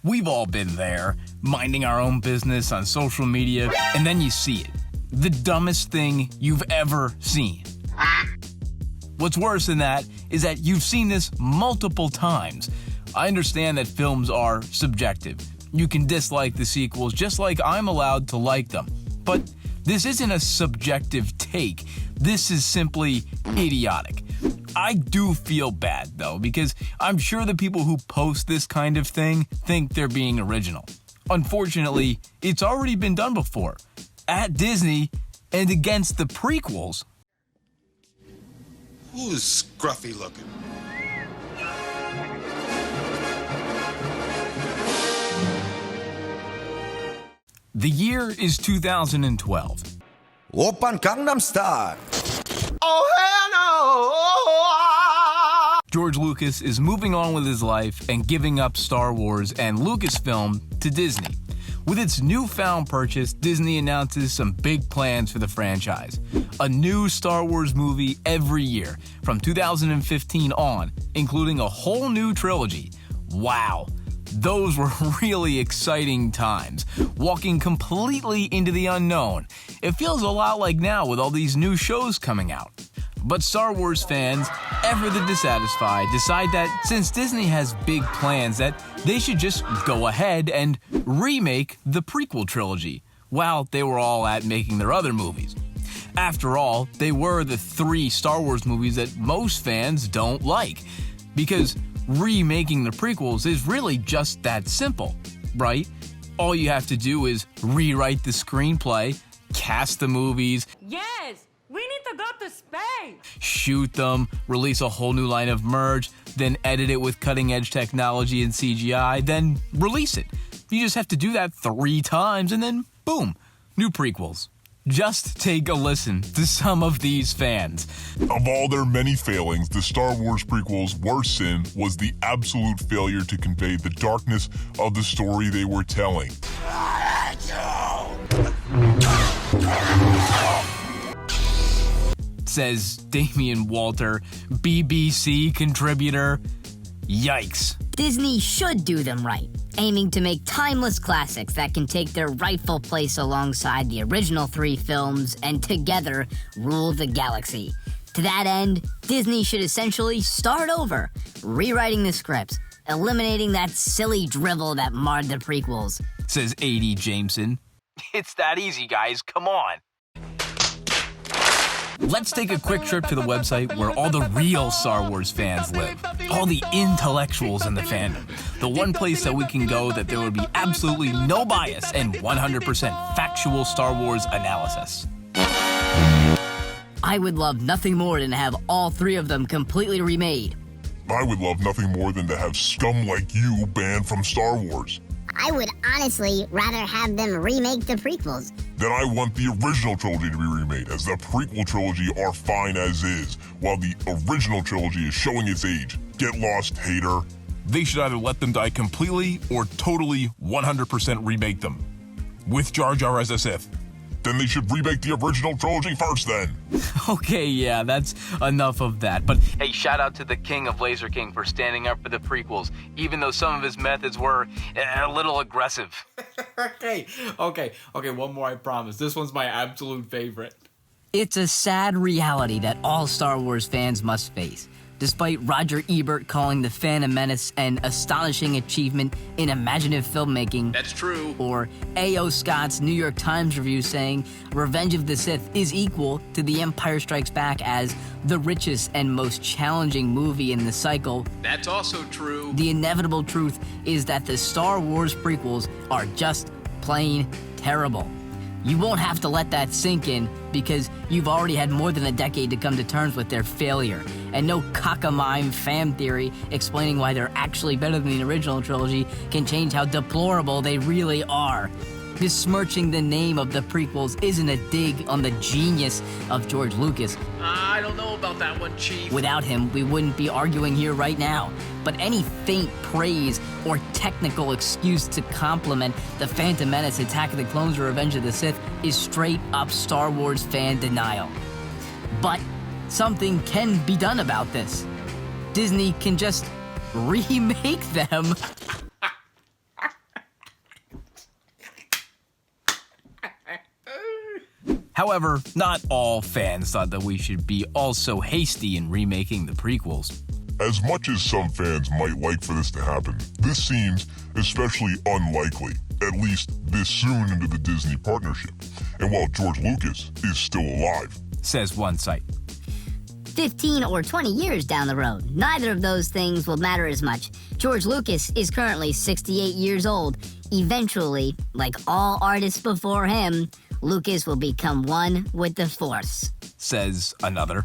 We've all been there, minding our own business on social media, and then you see it. The dumbest thing you've ever seen. What's worse than that is that you've seen this multiple times. I understand that films are subjective. You can dislike the sequels just like I'm allowed to like them. But this isn't a subjective take. This is simply idiotic. I do feel bad, though, because I'm sure the people who post this kind of thing think they're being original. Unfortunately, it's already been done before. At Disney and against the prequels. Who's scruffy looking? The year is 2012. Oppan Gangnam Style. Oh, hell no! George Lucas is moving on with his life and giving up Star Wars and Lucasfilm to Disney. With its newfound purchase, Disney announces some big plans for the franchise. A new Star Wars movie every year from 2015 on, including a whole new trilogy. Wow, those were really exciting times, walking completely into the unknown. It feels a lot like now with all these new shows coming out. But Star Wars fans, ever the dissatisfied, decide that since Disney has big plans that they should just go ahead and remake the prequel trilogy while they were all at making their other movies. After all, they were the 3 Star Wars movies that most fans don't like. Because remaking the prequels is really just that simple, right? All you have to do is rewrite the screenplay, cast the movies, Yes! We need to go to space! shoot them, release a whole new line of merch, then edit it with cutting-edge technology and CGI, then release it. You just have to do that 3 times and then boom, new prequels. Just take a listen to some of these fans. Of all their many failings, the Star Wars prequels' worst sin was the absolute failure to convey the darkness of the story they were telling. Says Damian Walter, BBC contributor. Yikes. Disney should do them right, aiming to make timeless classics that can take their rightful place alongside the original 3 films and together rule the galaxy. To that end, Disney should essentially start over, rewriting the scripts, eliminating that silly drivel that marred the prequels. Says A.D. Jameson. It's that easy, guys. Come on. Let's take a quick trip to the website where all the real Star Wars fans live. All the intellectuals in the fandom. The one place that we can go that there would be absolutely no bias and 100% factual Star Wars analysis. I would love nothing more than to have all 3 of them completely remade. I would love nothing more than to have scum like you banned from Star Wars. I would honestly rather have them remake the prequels. Then I want the original trilogy to be remade, as the prequel trilogy are fine as is, while the original trilogy is showing its age. Get lost, hater. They should either let them die completely or totally 100% remake them. With Jar Jar as a Sith. Then they should remake the original trilogy first then. Okay, yeah, that's enough of that. But hey, shout out to the king of Laser King for standing up for the prequels, even though some of his methods were a little aggressive. Okay, one more, I promise. This one's my absolute favorite. It's a sad reality that all Star Wars fans must face. Despite Roger Ebert calling The Phantom Menace an astonishing achievement in imaginative filmmaking. That's true. Or A.O. Scott's New York Times review saying Revenge of the Sith is equal to The Empire Strikes Back as the richest and most challenging movie in the cycle. That's also true. The inevitable truth is that the Star Wars prequels are just plain terrible. You won't have to let that sink in because you've already had more than a decade to come to terms with their failure. And no cockamamie fan theory explaining why they're actually better than the original trilogy can change how deplorable they really are. Besmirching the name of the prequels isn't a dig on the genius of George Lucas. I don't know about that one, Chief. Without him, we wouldn't be arguing here right now. But any faint praise or technical excuse to compliment The Phantom Menace, Attack of the Clones, or Revenge of the Sith is straight up Star Wars fan denial. But something can be done about this. Disney can just remake them. However, not all fans thought that we should be also hasty in remaking the prequels. As much as some fans might like for this to happen, this seems especially unlikely, at least this soon into the Disney partnership, and while George Lucas is still alive. Says one site. 15 or 20 years down the road, neither of those things will matter as much. George Lucas is currently 68 years old. Eventually, like all artists before him, Lucas will become one with the Force. Says another.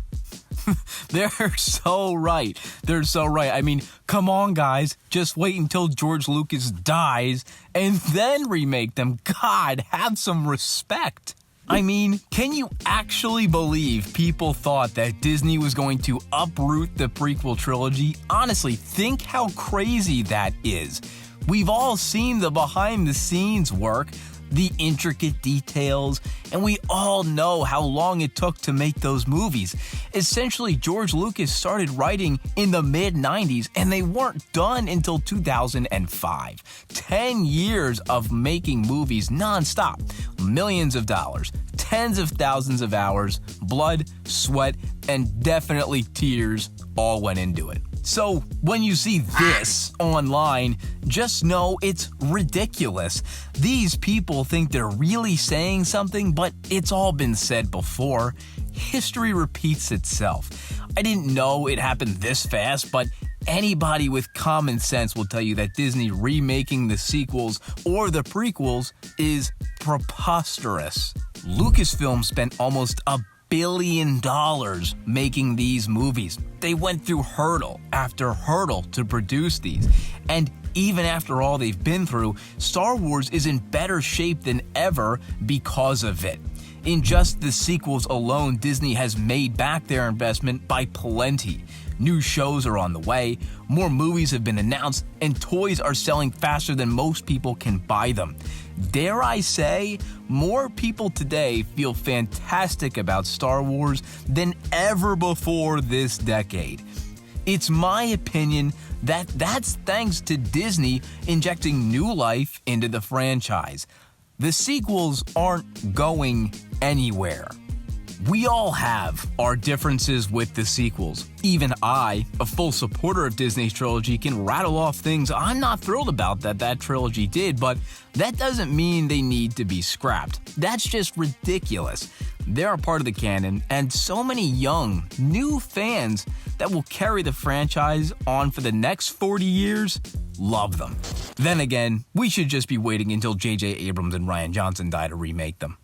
They're so right. They're so right. I mean, come on, guys. Just wait until George Lucas dies and then remake them. God, have some respect. I mean, can you actually believe people thought that Disney was going to uproot the prequel trilogy? Honestly, think how crazy that is. We've all seen the behind-the-scenes work, the intricate details, and we all know how long it took to make those movies. Essentially, George Lucas started writing in the mid-90s, and they weren't done until 2005. 10 years of making movies nonstop. Millions of dollars, tens of thousands of hours, blood, sweat, and definitely tears all went into it. So when you see this online, just know it's ridiculous. These people think they're really saying something, but it's all been said before. History repeats itself. I didn't know it happened this fast, but anybody with common sense will tell you that Disney remaking the sequels or the prequels is preposterous. Lucasfilm spent almost $1 billion making these movies. They went through hurdle after hurdle to produce these. And even after all they've been through, Star Wars is in better shape than ever because of it. In just the sequels alone, Disney has made back their investment by plenty. New shows are on the way, more movies have been announced, and toys are selling faster than most people can buy them. Dare I say, more people today feel fantastic about Star Wars than ever before this decade. It's my opinion that that's thanks to Disney injecting new life into the franchise. The sequels aren't going anywhere. We all have our differences with the sequels. Even I, a full supporter of Disney's trilogy, can rattle off things I'm not thrilled about that trilogy did, but that doesn't mean they need to be scrapped. That's just ridiculous. They're a part of the canon, and so many young, new fans that will carry the franchise on for the next 40 years love them. Then again, we should just be waiting until J.J. Abrams and Rian Johnson die to remake them.